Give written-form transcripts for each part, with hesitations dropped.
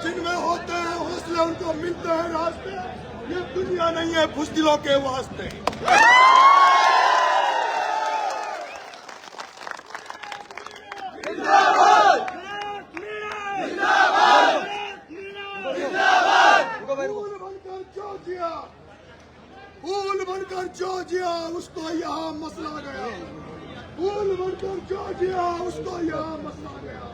जिनमें होते हैं हौसले उनको मिलते हैं रास्ते। ये दुनिया नहीं है बुज़दिलों के वास्ते। फूल बनकर जो जिया उसको यहाँ मसला गया। फूल बनकर जो जिया उसको यहाँ मसला गया।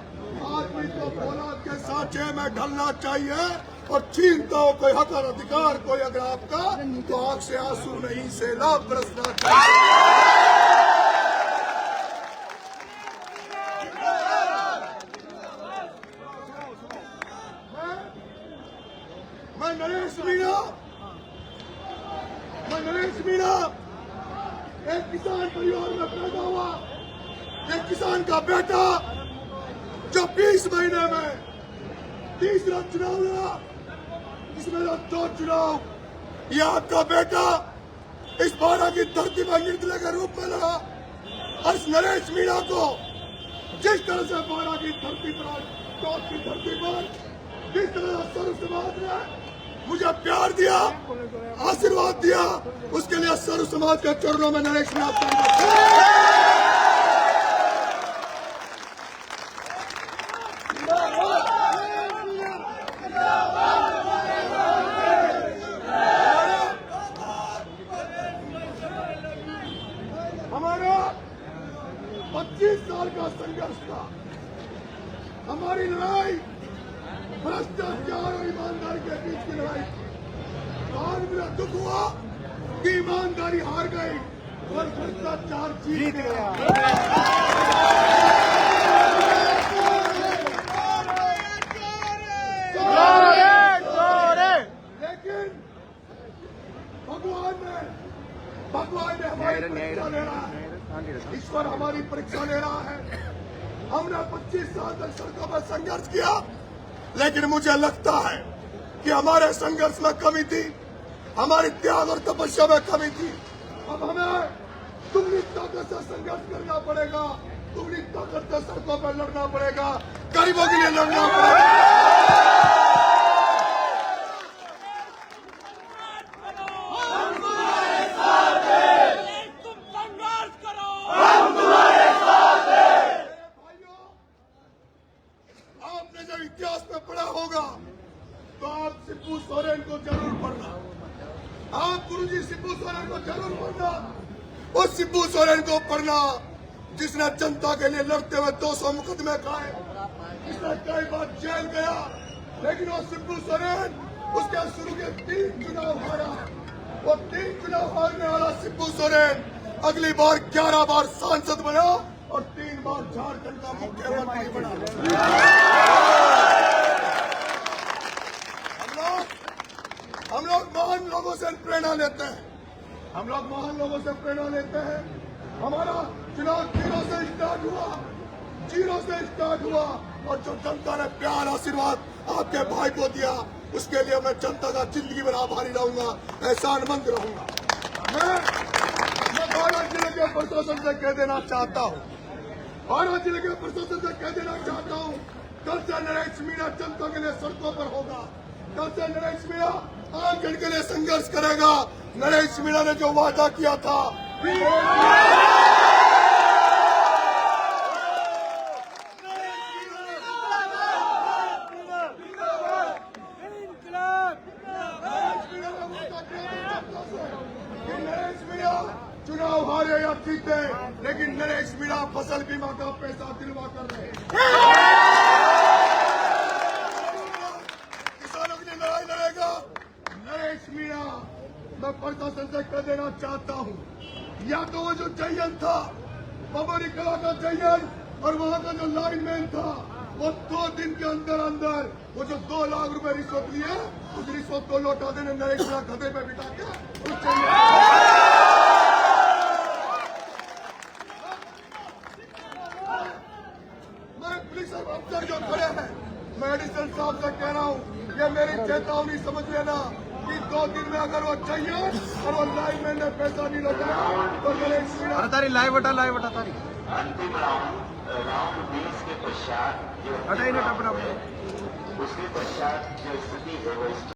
आदमी को फौलाद के सांचे में ढलना चाहिए और छीनता हो कोई हक और अधिकार कोई अगर आपका तो आंख से आंसू नहीं सैलाब बरसना चाहिए। मैं नरेश मीणा एक किसान परिवार में पैदा हुआ। एक किसान का बेटा जो 20 महीने में तीसरा चुनाव लड़ा, इसमें 2 चुनाव ये आपका बेटा इस बाड़ा की धरती पर निर्दलीय के रूप में लड़ा। और इस नरेश मीणा को जिस तरह से बाड़ा की धरती पर टॉप की धरती पर जिस तरह सर्व समाज ने मुझे प्यार दिया, आशीर्वाद दिया, उसके लिए सर्व समाज के चरणों में नरेश मीणा हमारा 25 साल का संघर्ष था। हमारी लड़ाई भ्रष्टाचार और ईमानदारी के बीच की लड़ाई थी। आज मेरा दुख हुआ कि ईमानदारी हार गई और भ्रष्टाचार जीत गया। लेकिन भगवान ने हमारी परीक्षा ले रहा है। ईश्वर हमारी परीक्षा ले रहा है। हमने 25 साल तक सड़कों पर संघर्ष किया, लेकिन मुझे लगता है कि हमारे संघर्ष में कमी थी, हमारी त्याग और तपस्या में कमी थी। अब हमें दुगनी ताकत से संघर्ष करना पड़ेगा, दुगनी ताकत से सड़कों पर लड़ना पड़ेगा, गरीबों के लिए लड़ना पड़ेगा। इतिहास में पढ़ा होगा तो आप सिब्बू सोरेन को जरूर पढ़ना। आप गुरुजी सिब्बू सोरेन को जरूर पढ़ना। उस सिब्बू सोरेन को पढ़ना जिसने जनता के लिए लड़ते हुए 200 मुकदमे खाए, जिसने कई बार जेल गया, लेकिन वो सिब्बू सोरेन उसके शुरू के 3 चुनाव हारा। वो 3 चुनाव हारने वाला सिब्बू सोरेन अगली बार 11 बार सांसद बना और 3 बार झारखंड का मुख्यमंत्री बना। हम लोग महान लोगों से प्रेरणा लेते हैं। हम लोग महान लोगों से प्रेरणा लेते हैं। हमारा चुनाव जीरो से स्टार्ट हुआ और जो जनता ने प्यार आशीर्वाद आपके भाई को दिया, उसके लिए मैं जनता का जिंदगी भर आभारी रहूंगा, एहसानमंद रहूंगा। मैं बाड़ा जिले के प्रशासन से कह देना चाहता हूँ, बाड़ा जिले के प्रशासन से कह देना चाहता हूँ, कल से नरेश मीणा जनता के लिए सड़कों पर होगा। कल से नरेश मीणा आंगन के लिए संघर्ष करेगा। नरेश मीणा ने जो वादा किया था नरेश मीणा चुनाव हारे या जीते, लेकिन नरेश मीणा फसल बीमा का पैसा दिलवा कर रहे। किसानों के लिए लड़ाई लड़ेगा नरेश मीणा। मैं प्रशासन से कह देना चाहता हूँ, या तो वो जो जयंत था मेमोरी का चाहिए और वहाँ का जो लाइनमैन था वो 2 दिन के अंदर अंदर वो जो 2 लाख रुपए रिश्वत लिए उस रिश्वत को लौटा देने नए खतरे पे बिठा के कुछ चाहिए। मैं पुलिस अफसर जो खड़े हैं मैं एडिशनल साहब से कह रहा हूँ ये मेरी चेतावनी समझ लेना कि 2 दिन में अगर वो चाहिए और वो लाइनमैन ने पैसा नहीं लगाया तो मेरे तारी लाइव बटा तारी अंतिम राउंड 20 के पश्चात जो हटाई ना टपना उसके पश्चात जो स्थिति है वो